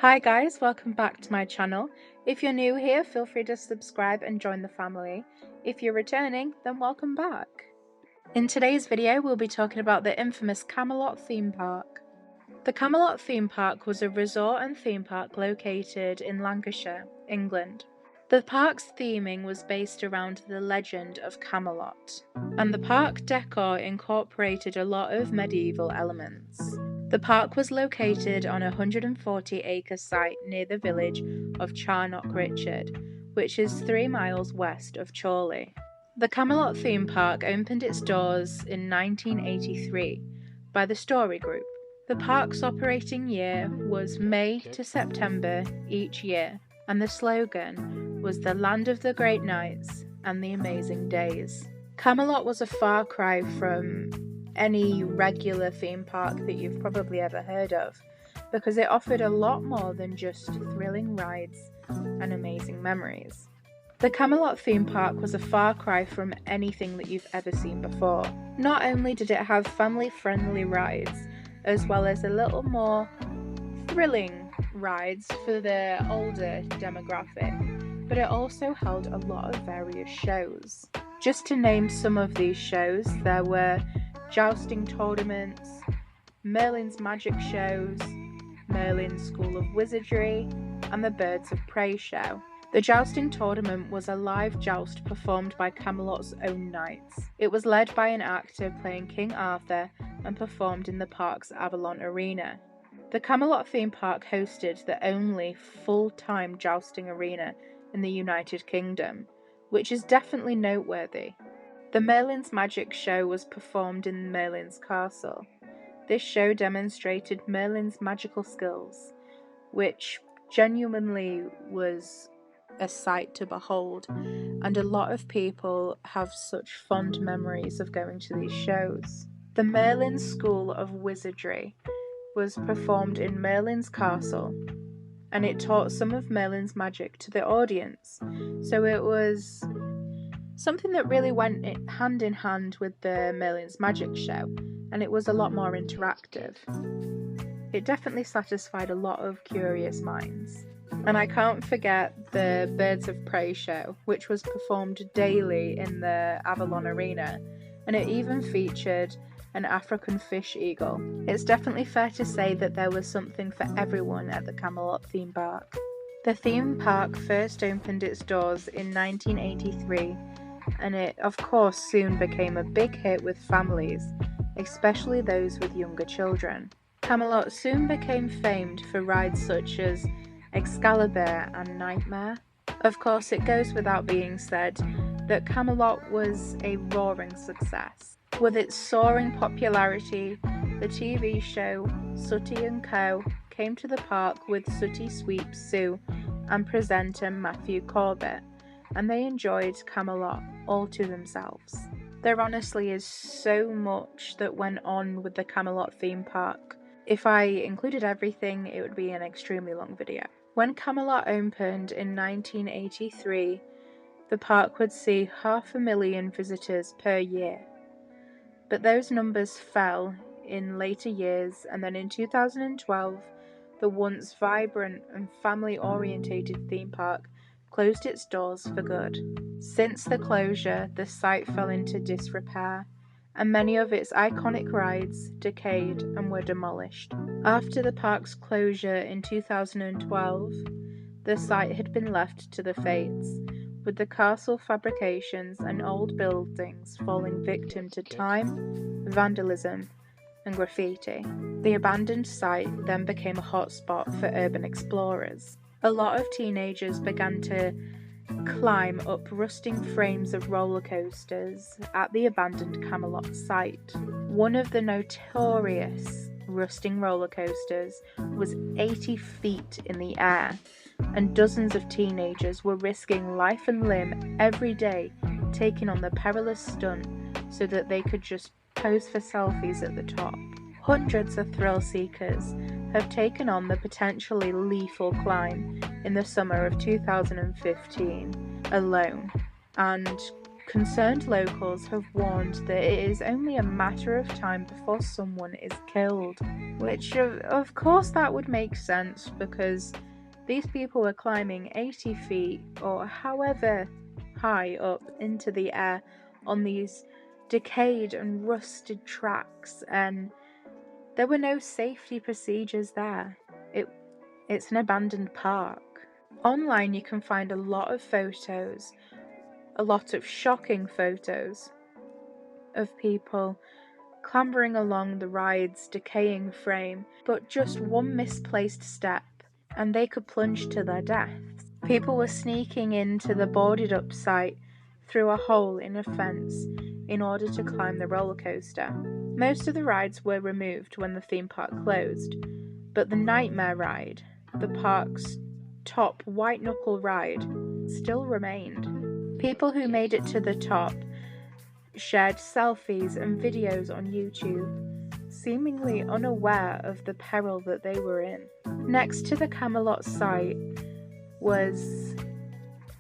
Hi guys, welcome back to my channel. If you're new here, feel free to subscribe and join the family. If you're returning, then welcome back. In today's video, we'll be talking about the infamous Camelot theme park. The Camelot theme park was a resort and theme park located in Lancashire, England. The park's theming was based around the legend of Camelot, and the park decor incorporated a lot of medieval elements. The park was located on a 140-acre site near the village of Charnock Richard, which is 3 miles west of Chorley. The Camelot theme park opened its doors in 1983 by the Story Group. The park's operating year was May to September each year, and the slogan was "The Land of the Great Nights and the Amazing Days." Camelot was a far cry from any regular theme park that you've probably ever heard of, because it offered a lot more than just thrilling rides and amazing memories. The Camelot theme park was a far cry from anything that you've ever seen before. Not only did it have family-friendly rides, as well as a little more thrilling rides for the older demographic, but it also held a lot of various shows. Just to name some of these shows, there were jousting tournaments, Merlin's magic shows, Merlin's School of Wizardry, and the Birds of Prey show. The jousting tournament was a live joust performed by Camelot's own knights. It was led by an actor playing King Arthur and performed in the park's Avalon Arena. The Camelot theme park hosted the only full-time jousting arena in the United Kingdom, which is definitely noteworthy. The Merlin's Magic Show was performed in Merlin's Castle. This show demonstrated Merlin's magical skills, which genuinely was a sight to behold, and a lot of people have such fond memories of going to these shows. The Merlin School of Wizardry was performed in Merlin's Castle, and it taught some of Merlin's magic to the audience, so it was something that really went hand in hand with the Merlin's Magic Show, and it was a lot more interactive. It definitely satisfied a lot of curious minds. And I can't forget the Birds of Prey show, which was performed daily in the Avalon Arena, and it even featured an African fish eagle. It's definitely fair to say that there was something for everyone at the Camelot theme park. The theme park first opened its doors in 1983, and it of course soon became a big hit with families, especially those with younger children. Camelot soon became famed for rides such as Excalibur and Nightmare. Of course, it goes without being said that Camelot was a roaring success. With its soaring popularity, the TV show Sooty and Co. came to the park with Sooty Sweeps Sue and presenter Matthew Corbett, and they enjoyed Camelot all to themselves. There honestly is so much that went on with the Camelot theme park. If I included everything, it would be an extremely long video. When Camelot opened in 1983, the park would see 500,000 visitors per year. But those numbers fell in later years, and then in 2012, the once vibrant and family-orientated theme park closed its doors for good. Since the closure, the site fell into disrepair, and many of its iconic rides decayed and were demolished. After the park's closure in 2012, the site had been left to the fates, with the castle fabrications and old buildings falling victim to time, vandalism, and graffiti. The abandoned site then became a hotspot for urban explorers. A lot of teenagers began to climb up rusting frames of roller coasters at the abandoned Camelot site. One of the notorious rusting roller coasters was 80 feet in the air, and dozens of teenagers were risking life and limb every day taking on the perilous stunt so that they could just pose for selfies at the top. Hundreds of thrill seekers have taken on the potentially lethal climb in the summer of 2015 alone, and concerned locals have warned that it is only a matter of time before someone is killed, which of course that would make sense, because these people were climbing 80 feet or however high up into the air on these decayed and rusted tracks, and there were no safety procedures there. It's an abandoned park. Online you can find a lot of photos, a lot of shocking photos of people clambering along the ride's decaying frame, but just one misplaced step and they could plunge to their deaths. People were sneaking into the boarded up site through a hole in a fence in order to climb the roller coaster. Most of the rides were removed when the theme park closed, but the Nightmare ride, the park's top white-knuckle ride, still remained. People who made it to the top shared selfies and videos on YouTube, seemingly unaware of the peril that they were in. Next to the Camelot site was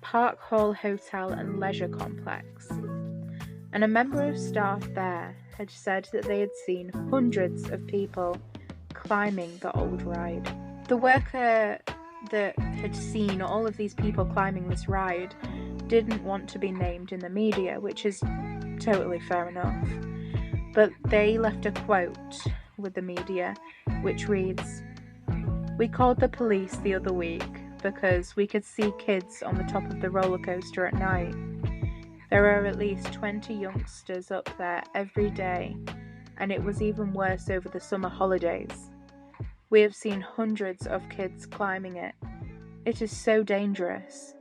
Park Hall Hotel and Leisure Complex, and a member of staff there had said that they had seen hundreds of people climbing the old ride. The worker that had seen all of these people climbing this ride didn't want to be named in the media, which is totally fair enough, but they left a quote with the media which reads, "We called the police the other week because we could see kids on the top of the roller coaster at night. There are at least 20 youngsters up there every day, and it was even worse over the summer holidays. We have seen hundreds of kids climbing it. It is so dangerous.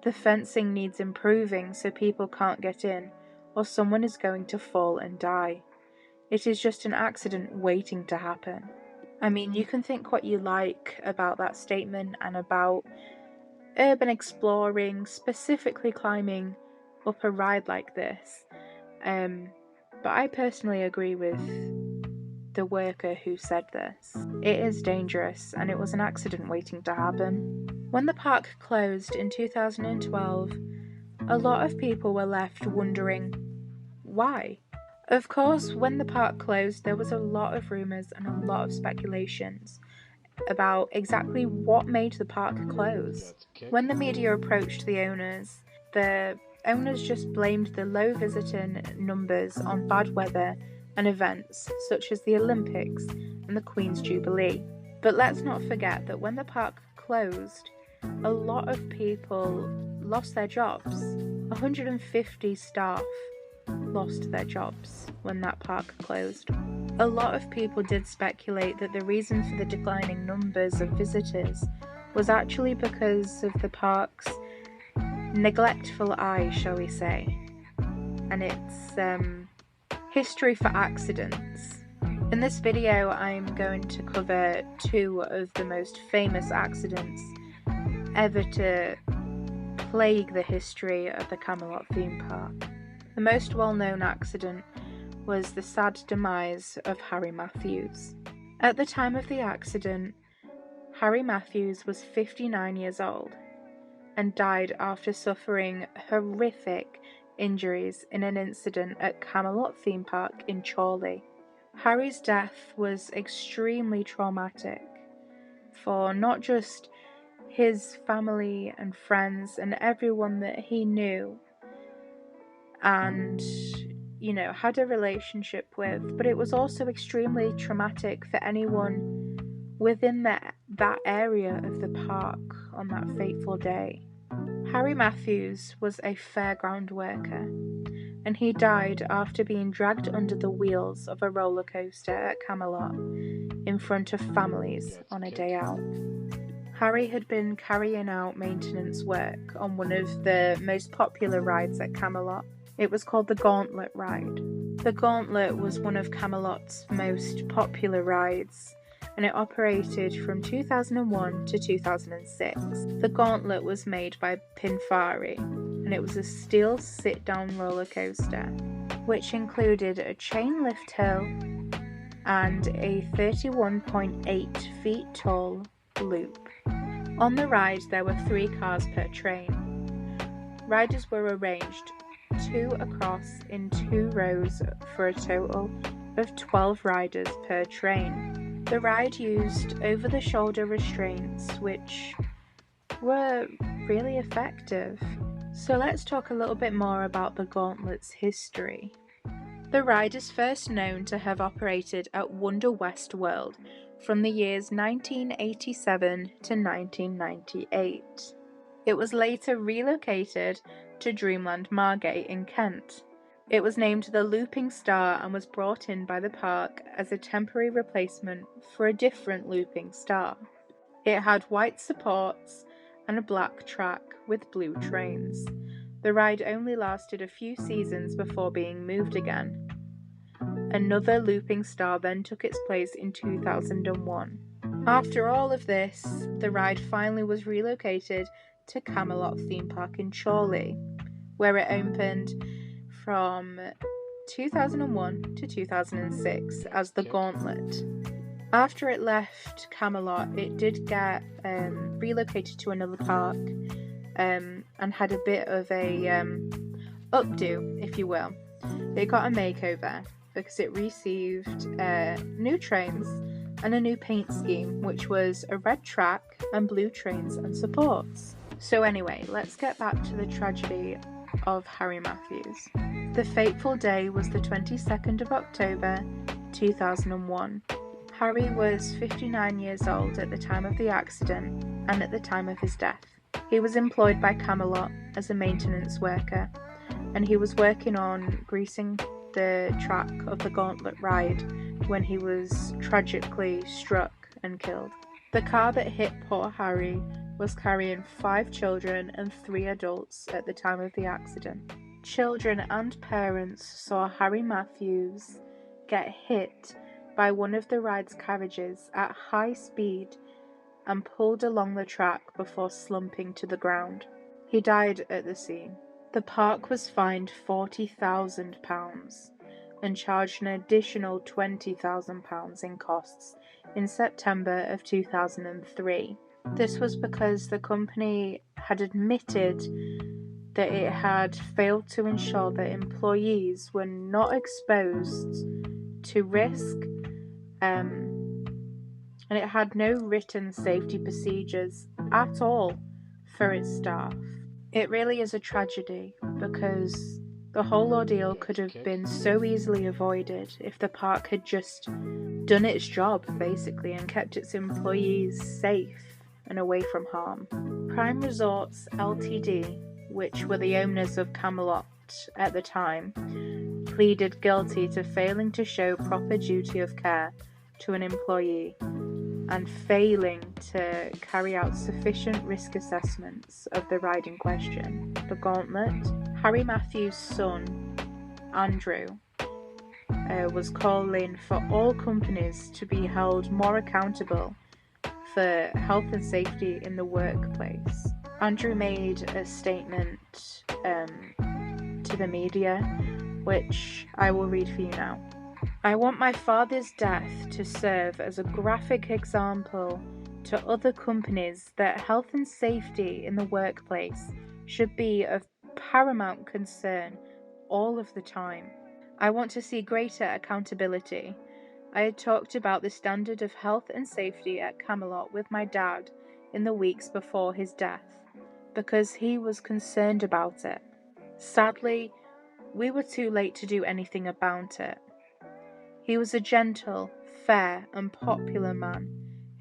The fencing needs improving so people can't get in, or someone is going to fall and die. It is just an accident waiting to happen." I mean, you can think what you like about that statement and about urban exploring, specifically climbing up a ride like this, but I personally agree with the worker who said this. It is dangerous, and it was an accident waiting to happen. When the park closed in 2012, a lot of people were left wondering why. Of course, when the park closed, there was a lot of rumours and a lot of speculations about exactly what made the park close. When the media approached the owners just blamed the low visitor numbers on bad weather and events such as the Olympics and the Queen's Jubilee. But let's not forget that when the park closed, a lot of people lost their jobs. 150 staff lost their jobs when that park closed. A lot of people did speculate that the reason for the declining numbers of visitors was actually because of the park's neglectful eye, shall we say, and its history for accidents. In this video, I'm going to cover two of the most famous accidents ever to plague the history of the Camelot theme park. The most well-known accident was the sad demise of Harry Matthews. At the time of the accident, Harry Matthews was 59 years old and died after suffering horrific injuries in an incident at Camelot theme park in Chorley. Harry's death was extremely traumatic for not just his family and friends and everyone that he knew and, had a relationship with, but it was also extremely traumatic for anyone within that area of the park on that fateful day. Harry Matthews was a fairground worker, and he died after being dragged under the wheels of a roller coaster at Camelot in front of families on a day out. Harry had been carrying out maintenance work on one of the most popular rides at Camelot. It was called the Gauntlet ride. The Gauntlet was one of Camelot's most popular rides, and it operated from 2001 to 2006. The Gauntlet was made by Pinfari, and it was a steel sit-down roller coaster, which included a chain lift hill and a 31.8 feet tall loop. On the ride, there were 3 cars per train. Riders were arranged 2 across in 2 rows for a total of 12 riders per train. The ride used over-the-shoulder restraints, which were really effective. So let's talk a little bit more about the Gauntlet's history. The ride is first known to have operated at Wonder West World from the years 1987 to 1998. It was later relocated to Dreamland Margate in Kent. It was named the Looping Star and was brought in by the park as a temporary replacement for a different Looping Star. It had white supports and a black track with blue trains. The ride only lasted a few seasons before being moved again. Another Looping Star then took its place in 2001. After all of this, the ride finally was relocated to Camelot theme park in Chorley, where it opened from 2001 to 2006 as the Gauntlet. After it left Camelot, it did get relocated to another park and had a bit of a updo, if you will. It got a makeover because it received new trains and a new paint scheme, which was a red track and blue trains and supports. So anyway, let's get back to the tragedy of Harry Matthews. The fateful day was the 22nd of October 2001. Harry was 59 years old at the time of the accident and at the time of his death. He was employed by Camelot as a maintenance worker, and he was working on greasing the track of the Gauntlet ride when he was tragically struck and killed. The car that hit poor Harry was carrying 5 children and 3 adults at the time of the accident. Children and parents saw Harry Matthews get hit by one of the ride's carriages at high speed and pulled along the track before slumping to the ground. He died at the scene. The park was fined £40,000 and charged an additional £20,000 in costs in September of 2003. This was because the company had admitted that it had failed to ensure that employees were not exposed to risk, and it had no written safety procedures at all for its staff. It really is a tragedy because the whole ordeal could have been so easily avoided if the park had just done its job, basically, and kept its employees safe and away from harm. Prime Resorts Ltd, which were the owners of Camelot at the time, pleaded guilty to failing to show proper duty of care to an employee and failing to carry out sufficient risk assessments of the ride in question. The Gauntlet. Harry Matthews' son, Andrew, was calling for all companies to be held more accountable for health and safety in the workplace. Andrew made a statement to the media, which I will read for you now. I want my father's death to serve as a graphic example to other companies that health and safety in the workplace should be of paramount concern all of the time. I want to see greater accountability. I had talked about the standard of health and safety at Camelot with my dad in the weeks before his death, because he was concerned about it. Sadly, we were too late to do anything about it. He was a gentle, fair, and popular man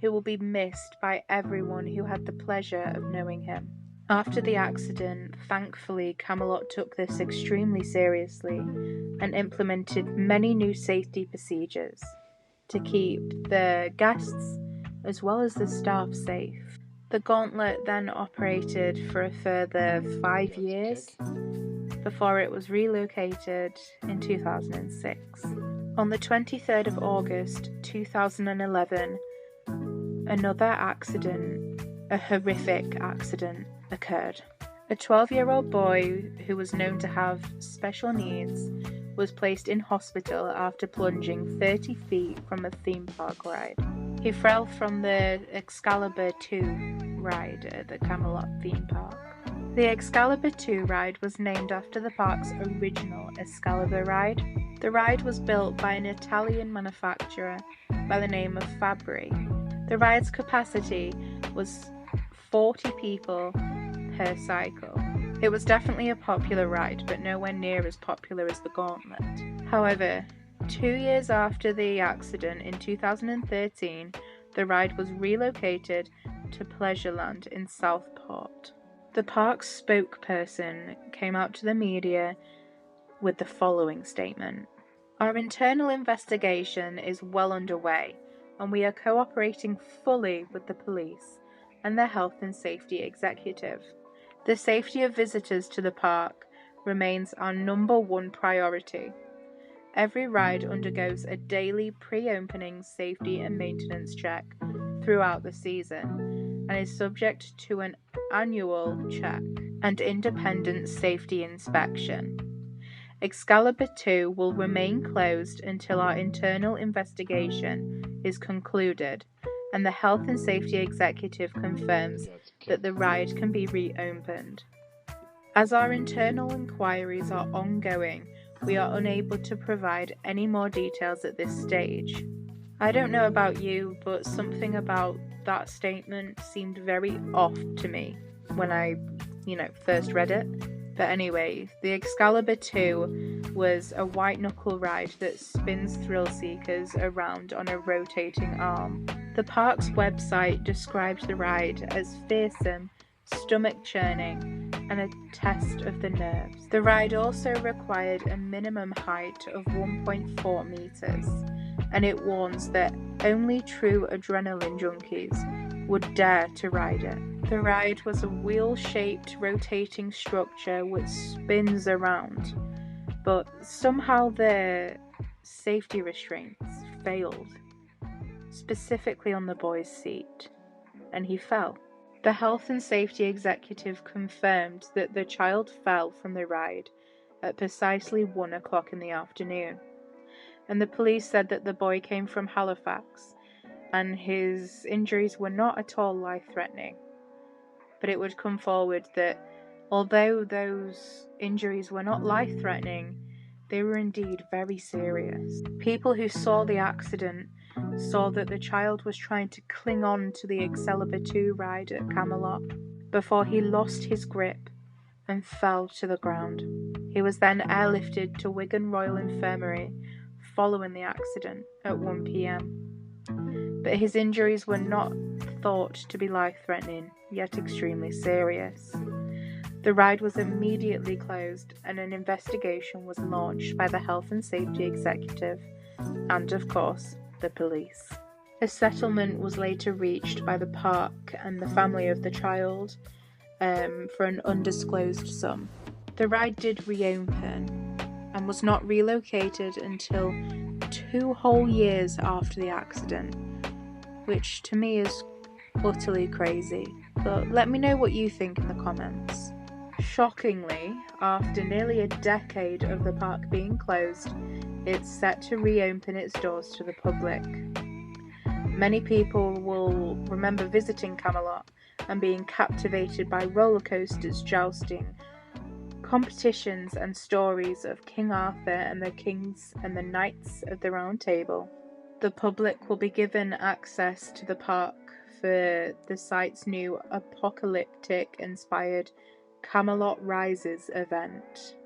who will be missed by everyone who had the pleasure of knowing him. After the accident, thankfully, Camelot took this extremely seriously and implemented many new safety procedures to keep the guests as well as the staff safe. The Gauntlet then operated for a further 5 years before it was relocated in 2006. On the 23rd of August 2011, another accident, a horrific accident, occurred. A 12-year-old boy who was known to have special needs was placed in hospital after plunging 30 feet from a theme park ride. He fell from the Excalibur 2 ride at the Camelot theme park. The Excalibur 2 ride was named after the park's original Excalibur ride. The ride was built by an Italian manufacturer by the name of Fabri. The ride's capacity was 40 people per cycle. It was definitely a popular ride, but nowhere near as popular as the Gauntlet. However, 2 years after the accident in 2013, the ride was relocated to Pleasureland in Southport. The park's spokesperson came out to the media with the following statement: "Our internal investigation is well underway, and we are cooperating fully with the police and the health and safety executive. The safety of visitors to the park remains our #1 priority. Every ride undergoes a daily pre-opening safety and maintenance check throughout the season and is subject to an annual check and independent safety inspection. Excalibur 2 will remain closed until our internal investigation is concluded and the health and safety executive confirms that the ride can be reopened. As our internal inquiries are ongoing, we are unable to provide any more details at this stage." I don't know about you, but something about that statement seemed very off to me when I, first read it. But anyway, the Excalibur 2 was a white-knuckle ride that spins thrill seekers around on a rotating arm. The park's website described the ride as fearsome, stomach-churning, and a test of the nerves. The ride also required a minimum height of 1.4 meters, and it warns that only true adrenaline junkies would dare to ride it. The ride was a wheel-shaped rotating structure which spins around, but somehow the safety restraints failed, specifically on the boy's seat, and he fell. The health and safety executive confirmed that the child fell from the ride at precisely 1 o'clock in the afternoon, and the police said that the boy came from Halifax and his injuries were not at all life-threatening. But it would come forward that although those injuries were not life-threatening, they were indeed very serious. People who saw the accident saw that the child was trying to cling on to the Excalibur 2 ride at Camelot before he lost his grip and fell to the ground. He was then airlifted to Wigan Royal Infirmary following the accident at 1 p.m. But his injuries were not thought to be life-threatening, yet extremely serious. The ride was immediately closed and an investigation was launched by the health and safety executive and, of course, the police. A settlement was later reached by the park and the family of the child for an undisclosed sum. The ride did reopen and was not relocated until 2 whole years after the accident, which to me is utterly crazy. But let me know what you think in the comments. Shockingly, after nearly a decade of the park being closed, it's set to reopen its doors to the public. Many people will remember visiting Camelot and being captivated by roller coasters, jousting, competitions and stories of King Arthur and the kings and the knights of the Round Table. The public will be given access to the park for the site's new apocalyptic-inspired Camelot Rises event.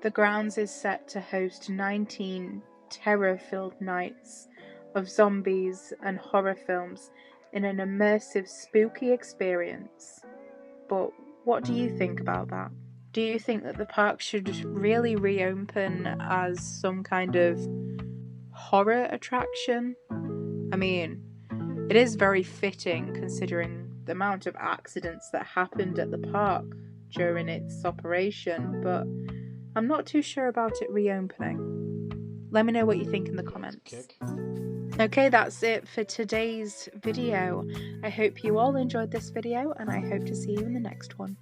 The grounds is set to host 19 terror-filled nights of zombies and horror films in an immersive, spooky experience. But what do you think about that? Do you think that the park should really reopen as some kind of horror attraction? I mean, it is very fitting considering the amount of accidents that happened at the park during its operation, but I'm not too sure about it reopening. Let me know what you think in the comments. Okay, that's it for today's video. I hope you all enjoyed this video and I hope to see you in the next one.